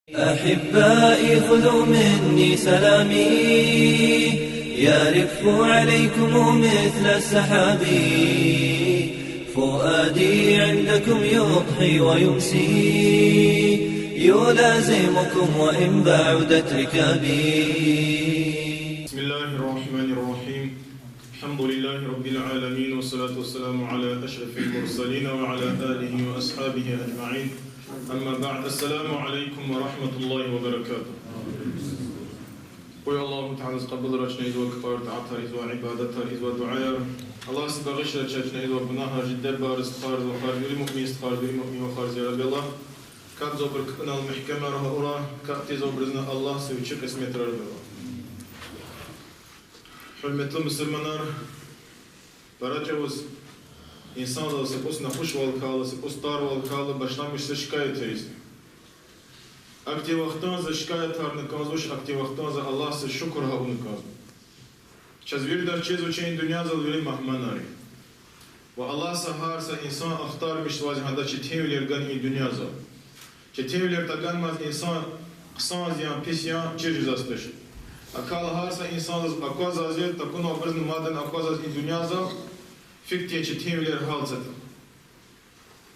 أحبائي خذوا مني سلامي يرف عليكم مثل السحاب. فؤادي عندكم يضحي ويمسي يلازمكم وإن بعدت ركابي. بسم الله الرحمن الرحيم. الحمد لله رب العالمين والصلاة والسلام على أشرف المرسلين وعلى آله وأصحابه أجمعين. أما بعد. السلام عليكم ورحمة الله وبركاته. الله تعالى قبل رجنا إذ وكفار تعطر إذ وعبادتر إذ ودعاء الله سبغش رجنا إذ وبناها جدا بارز خارج وخارج المؤمن استخارج المؤمن وخارج يا رب الله كات زبر كنا المحكمة راه أورا كات زبرزنا الله سويتشك اسمه رب الله. حرمت المسلمانlar baracağız insanlar sepos nahuş valkalı sepos tar valkalı başlamışsa şikayet ediyor. Aktiv vaktan za şikayet harını kazmış aktiv vaktan za Allah se şükür ha onu kaz. Çaz veri dar çez uçayın dünya zal veri mahmanari. Ve Allah sahar sa insan ahtarmış vazihanda çetevler gan in dünya zal. Çetevler taganmaz insan kısa ziyan pis yan çecizastır. Akal harsa insan akvaz azet takun obrazın maden akvaz az in dünya zal fiktiye çetevler halsat.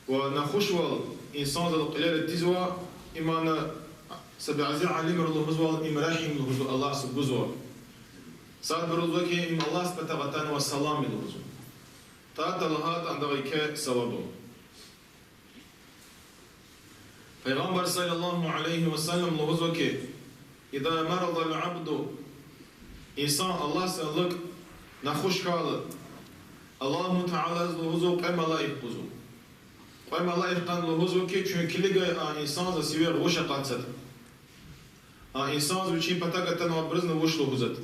Ve nahuş val insan zal qilal tizwa imana سبعزي علم الله مزوال إمراحم الله الله سبزوال صار برضو كي إم الله سبتغتان والسلام الله تات الله عندك كسوابه. Peygamber sallallahu aleyhi ve sellem lafızı ki İza maradal abdu insan Allah sağlık nahuş kalı Allahu Teala lafızı qemala ihbuzu qemala ihtan lafızı ki çünkü lige insan da sever hoşa qatsat insan zvuči patagatan obraz na vuš lohuzat.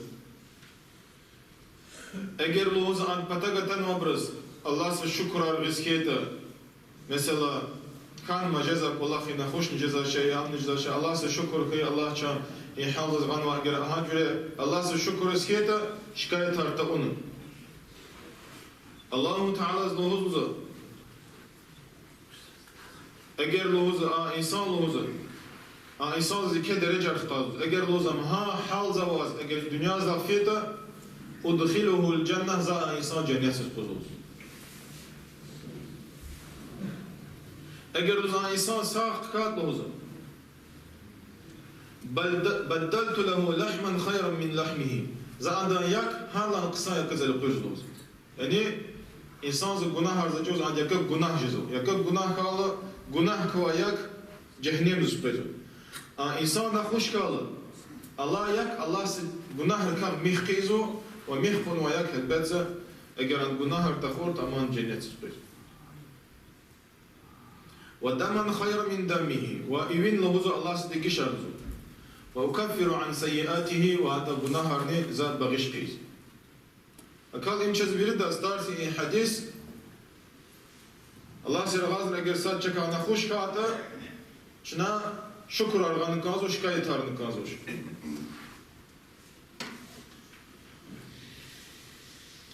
Eğer lohuz an patagatan obraz Allah se şükür argizketa mesela kan maceza kulahi na hoş ceza şey an ceza şey Allah se şükür ki Allah çan ihafız an var gere ha göre Allah se şükür argizketa şikayet arta onun. Allahu Teala lohuzza eğer lohuz insan lohuz insan zike derece arttı. Eğer lozam ha hal zavaz, eğer dünya zafiyeta, udkhiluhul cennet za insan cennetsiz kuzulur. Eğer lozam insan sağ kat lozam. Beddaltu lehu lahman khayran min lahmihi. Zaandan yak halan kısa yakızeli kuzulur. Yani insan z günah harzacağız ancak günah cizo. Yakıp günah kalı günah kavayak cehennem züppezo. İnsan da hoş kalı. Allah yak, Allah se günah rıkan mihkizo ve mihkun ve yak elbette eğer günah rıtakor tamam cennet süper. Ve daman hayra min damihi ve evin lahuzu Allah se deki şarzu. Ve ukaffiru an seyyiatihi ve hatta günah harni zat bağış kıyız. Akal imçez biri de starsi hadis Allah se razı eğer saat çekana hoş kağıta şuna şükür arganı kazı, şikayet arganı kazı.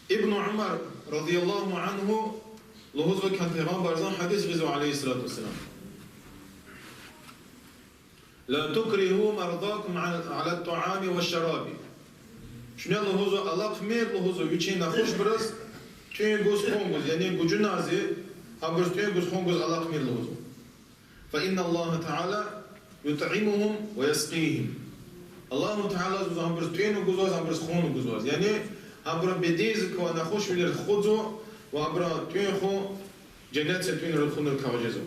İbn Umar radıyallahu anhu lohuz ve kan peygamberzan hadis gizu aleyhissalatu vesselam. La tukrihu mardakum ala tu'ami ve şarabi. Şuna lohuzu Allah kmer lohuzu üçüne hoş biraz tüy göz konguz yani gücü nazi hamburz tüy göz konguz Allah kmer lohuzu. Fa inna Allah Teala يطعمهم ويسقيهم. الله تعالى هم برتين وجوز هم برسخون وجوز. يعني هم بربديز كوانا خوش من الخوزو وهم برتين خو جنات سبتين الخون الكواجزو.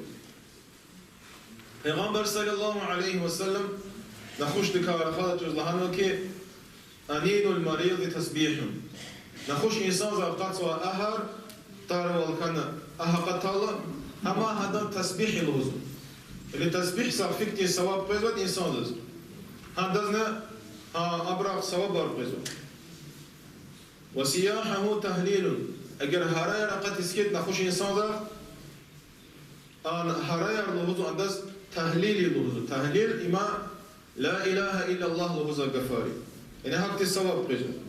Peygamber sallallahu aleyhi ve sellem نخوش دكار خالد جزلهانو كي أنين المريض تسبيحهم. نخوش إنسان زبقات سوا أهر تار والكنا أهقتالا أما هذا تسبيح الوزو. Или tasbih safik savab производит инсан. Han должна абрах savab производит. وسياحه تهليل. أجر هرايا رقت سكت نخش إنسان ذا. هرايا لهذا عندس تهليل لهذا. تهليل إما لا إله إلا الله لهذا الغفاري. إن هكت savab производит.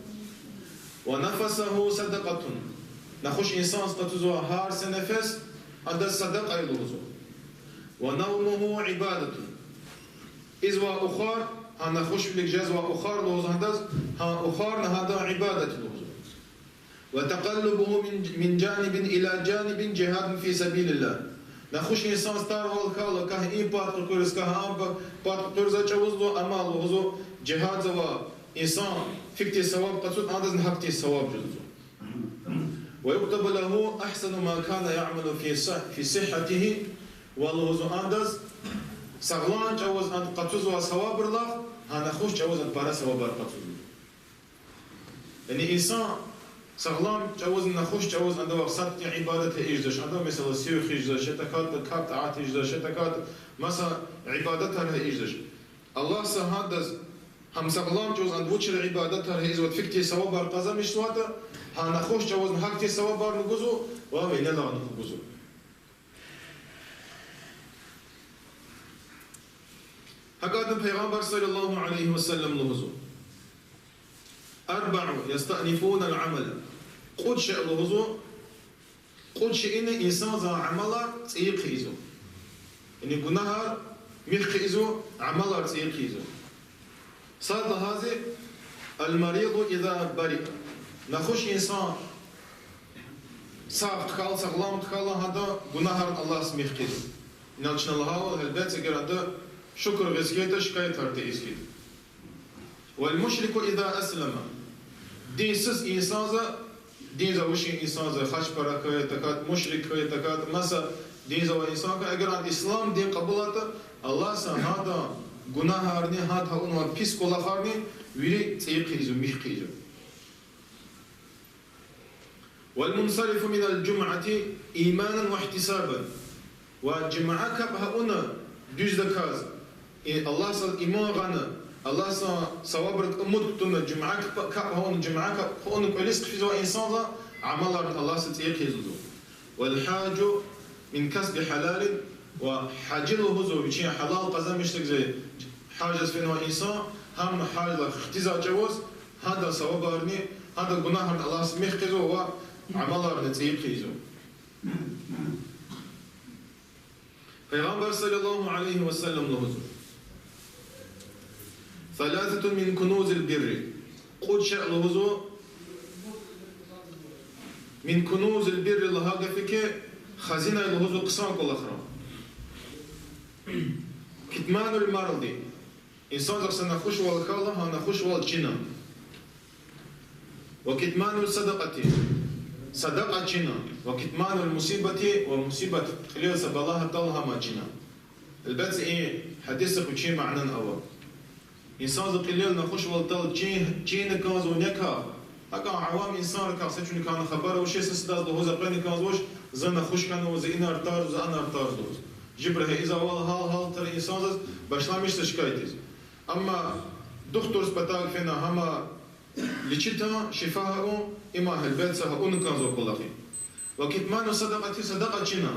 ونفسه صدقة. نخش إنسان قتزوا هار سنفس عندس صدقة لهذا. ونومه عبادة إزوا أخار هنا خوش بلك جزوا أخار لوز هندز ها أخار هذا عبادة لوز وتقلبه من جانب إلى جانب جهاد في سبيل الله نخوش إنسان ستار والكالة كه إيه بات كورس كه أم بات كورس أجوزه أمال وزو جهاد زوا إنسان فكتي ثواب قصود هذا نحكتي ثواب جزء ويكتب له أحسن ما كان يعمل في صحته والله زو أندز سغلان جوز أن قصوز وثواب الله هنخوش جوز أن بارا ثواب قصوز يعني إنسان سغلان جوز نخوش جوز أن دوق صدق عبادة إجدش عنده مثلا سيوخ إجدش تكاد كات عات إجدش تكاد مثلا عبادتها إجدش الله سهادز هم سغلان جوز أن بوشر عبادتها إزود فكتي ثواب القضاء مش سواته هنخوش جوز نحكتي ثواب نجوزو وين لا نجوزو هكذا البيغمبر صلى الله عليه وسلم لهزو 4 يستأنفون العمل قد شيء لهزو قد شيء إن إنسان ذا عملا تيقيزو إن جناهر ميقيزو عملا تيقيزو صاد هذا المريض إذا برئ نخش إنسان صار تخال سغلام تخال هذا جناهر الله سميخ كيزو نالشنا الله هالبيت سجرده شكر غزكيته شكاية هرتي إسكيت والمشرك إذا أسلم دين سس إنسان ذا دين ذا وشي إنسان ذا خش بركة تكات مشرك تكات مسا دين ذا إنسان أجر عن الإسلام دين قبولته الله سا هذا جناه هرني هذا أنو بيس كلا هرني ويري تيقيزو ميقيزو والمنصرف من الجمعة إيمانا واحتسابا والجمعة كبها أنا düz de kaz. Allah sa iman gana. Allah sa savabret umut tuna cuma kap hon cuma kap hon kolis fizo insanla amalar Allah sa tiyekizu. Wal haju min kasb halal wa hajiluhu zo biçin halal kazanmıştık zey. Haciz fena insan ham hajla ihtiza cevaz hada savabarni hada günahın Allah sa mihkizu ve amalar tiyekizu. Peygamber sallallahu aleyhi ve sellem lehuzur. ثلاثة من كنوز البر قد شاء لهزو من كنوز البر لهذا فيك خزينة لهزو قسام كل آخر كتمان المرض إنسان زخص نخش والخالة هنخش والجنة وكتمان الصدقة صدقة جنة وكتمان المصيبة والمصيبة خلال سبالها طالها ما جنة البتس إيه حديثك وشي معنى أول إنسان ذا قليل نخش والطل جين كاز ونكا هكا عوام إنسان كا سجن كان خبره وشي سداد له ذا قلني كاز وش ذا نخش كان وذا إن أرتار وذا أنا أرتار دوز جبره إذا والله هال ترى إنسان ذا بشلا مش تشكايتيز أما دكتور سبتاك فينا هما لشتها شفاءه إما هالبيت سها أون كاز وكلاخي وكتمان صدقة جنا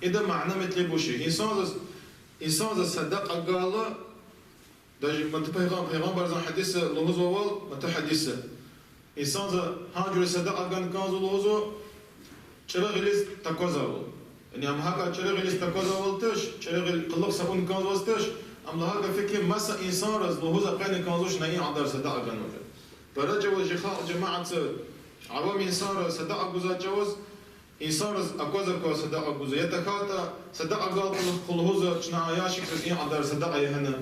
إذا معنى مثل بوشي إنسان ذا صدقة قال داج مت پیغمبر زن حدیث لوزو ول مت حدیث انسان ز هاجر صدقه كان كازو لوزو چرا غلیز تقوزا ول يعني هم هاكا چرا غلیز تقوزا ولتش چرا غل قلق سبون كازو وستش ام هاكا فكر مسا انسان رز لوزا قين كازوش نهي عندر صدقه كان وجه برجه وجه جماعه عوام انسان صدقه جوز جوز انسان رز اقوزا كو صدقه جوز يتكاتا صدقه قال قلوزا چنا عياشك زين عندر صدقه يهنا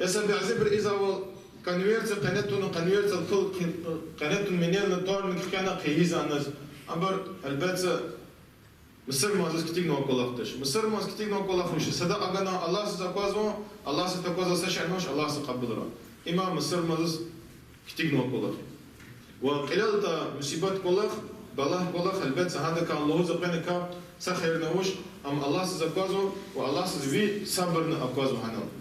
يسا بعزبر إذا كانويرت قناتون الكل قناتون منيل نطور من كنا قيزة الناس أمبر البات مصر ما زوج كتير نوع كلاختش مصر ما زوج كتير نوع كلاختش صدق أجنا الله ستقوزه الله ستقوزه سشعنوش الله سقبله إمام مصر ما زوج كتير نوع كلاخ وقلال تا مصيبات كلاخ بالله كلاخ البات هذا كان الله زبنا كاب سخير نوش أم الله ستقوزه والله سزوي صبرنا أقوزه هنا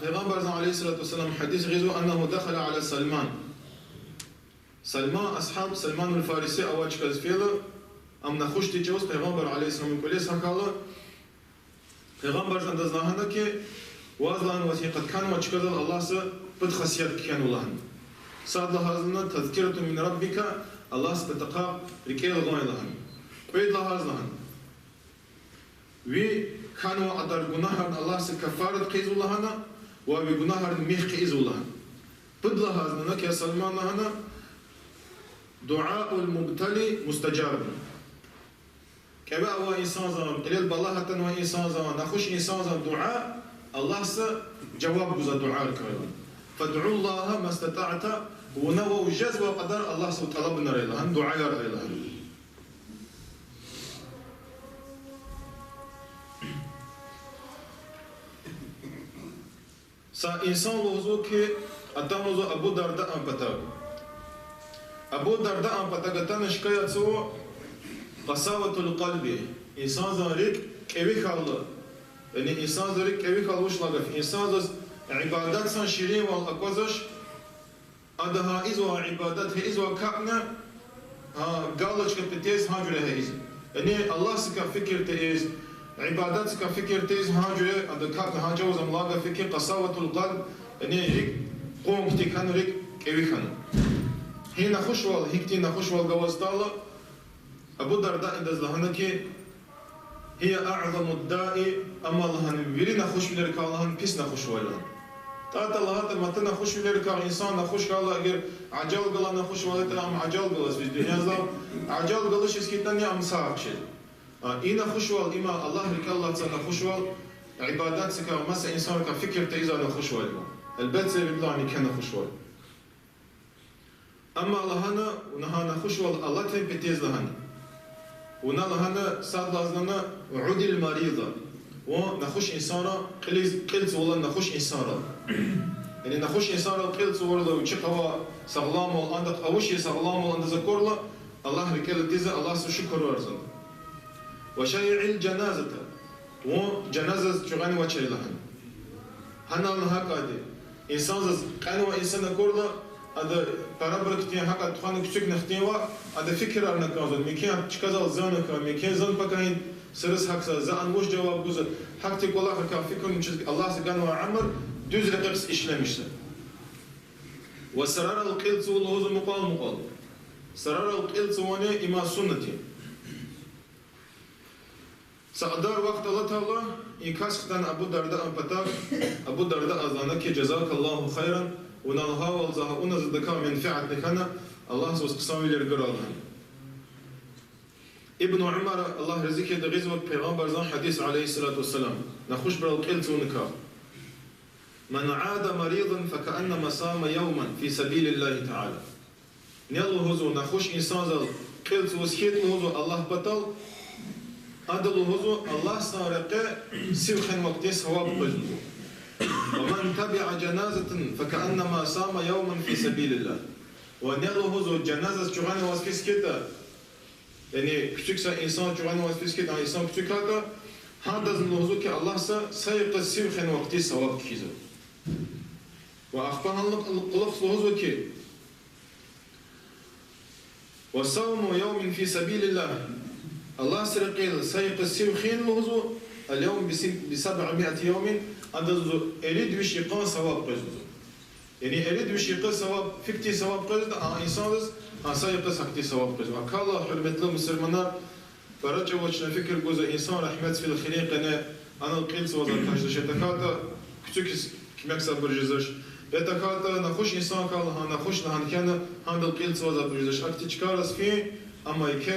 پیغمبر عليه الصلاة والسلام حديث غزو أنه دخل على سلمان أصحاب سلمان الفارسي أواج كذفيله أم نخوش تجوز پیغمبر عليه السلام كليس هكاله پیغمبر عند ظاهرنا كي وازلان وثيقة كان وشكذا الله سه بد خسيات كان الله صاد هذا تذكرة من ربك الله سبتقى ركيل الله لهم قيد لها زلهن وي كانوا أدر جناهر الله سكفارة قيزو لهنا وبجناهر ميخ قيزو لهن بد لها زلهن يا سلمان لهنا دعاء المبتلي مستجاب كما هو إنسان زمان قليل بالله حتى هو إنسان زمان نخش إنسان زمان دعاء الله جواب جزء دعاء الكريم فادعوا الله ما استطعت ونوى جزء وقدر الله طلبنا ريلهن دعاء ريلهن سا إنسان لوزو كي أتام لوزو أبو درداء أم بتاعه أبو درداء أم بتاعه تنش كيا سو قساوة القلب إنسان زاريك كيف خالله يعني إنسان زاريك كيف خالوش لقى إنسان زز عبادات سان شيرين والأقوزش أدها إزوا عبادات هي إزوا كأنه قالش كبتيز هاجره هيز يعني الله سك فكر تيز عبادات سك فكر تيز هاجره أد كأنه هاجوز أملاقه فكر قساوة القلب يعني ريك قوم كتي كانوا ريك كيف كانوا هنا خوشوال هيكتي نخوشوال جواز طالة أبو درداء إندز لهنكي هي أعظم الداء أما لهن بيري نخوش بلركا لهن بيس نخوش ويلهن تاتا لهات متى نخوش بلركا إنسان نخوش قال أجر عجل قلا نخوش ولا أم عجل قلا في الدنيا زال عجل قلاش إسكتني أم صعب شيء إنا خوشوال إما الله رك الله تنا خوشوال عبادات سك مسا إنسان كفكر تيزا نخوشوال البيت سيبلاني كنا خوشوال أما لهنا ونها نخوشوال الله تين بتيز لهنا ونالهنا صاد لازمنا عود المريضة ونخش إنسانا قلت والله نخش إنسانا يعني نخش إنسانا قلت والله وشقوا سلام والأندق أوشي سلام والأند ذكر له الله ركال تيزا الله سشكر ورزق وشيع الجنازة وجنازة شغاني وشيء لهن هنا لها قادي إنسان قانوا إنسان كورلا هذا برابر كتير هكذا تخانق شيء نختيوا هذا فكرة أنا كذا مكان تكذا زانك مكان زان بكاين سرس هكذا زان مش جواب جزء حكتك والله هكذا فكر من شيء الله سبحانه وعمر دوز رقص إشلامش وسرار القلت والله هو مقال سرار القلت وانا إما سنتي سأدار وقت الله تعالى إن كاسختان أبو درداء بتاع أبو درداء أذانك جزاك الله خيرا ونالها والزها ونزدك منفعة لكنا الله سوى قسم للجرالها ابن عمر الله رزقه دغزوة پیغمبر زان حديث عليه الصلاة والسلام نخش بالقلت ونكا من عاد مريضا فكأنما صام يوما في سبيل الله تعالى نيالو هزو نخش إنسان زال قلت وسكيت هزو الله بطل أدلو هزو الله سارقه سيوخن وقتي سواب قجلو ومن تبع جنازة فكأنما صام يوما في سبيل الله ونيالو هزو جنازة جوغاني واسكيس كتا يعني كتوكسا إنسان جوغاني واسكيس كتا إنسان كتوك هذا هذا هزو كي الله سيق سيوخن وقتي سواب كيزو وأخبرنا القلق هزو كي وصوم يوم في سبيل الله الله سرقيل سيق السيوخين لهزو اليوم ب700 يوم عندزو أريد وش يقان ثواب قزدو يعني أريد وش يقان ثواب فكتي ثواب قزد إنسان سيق سكتي ثواب قزدو أكالله حرمت له مسلمنا فرجع وجهنا فكر جزء إنسان رحمت في الخليق أنا القيل سوى ذلك شتكاتا كتوك كمكسب برجزش بتكاتا نخش إنسان كالله نخش نحن كنا هذا القيل سوى ذلك برجزش أكتي كارس فيه أما يك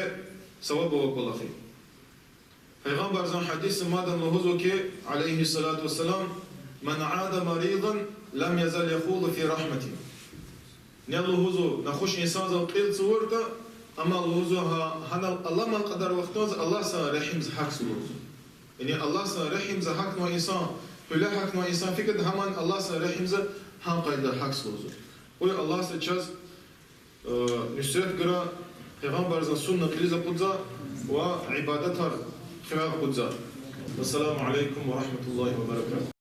ثواب وكل خير پیغمبر زن حدیث مادن لهزو که عليه الصلاة والسلام من عاد مريضا لم يزل يخوض في رحمته نيال لهزو نخش إنسان زل قيل صورته أما لهزو هنا الله ما قدر وقتوز الله سرحم زحك سلوزو يعني الله سرحم زحك نوع إنسان هلا حك نوع إنسان فكرة همان الله سرحم زح هم قيد حك سلوزو وي الله سجاز نشرت قرا پیغمبر زن سنة قليزة قدزا وعبادتها خلاف قدزا والسلام عليكم ورحمة الله وبركاته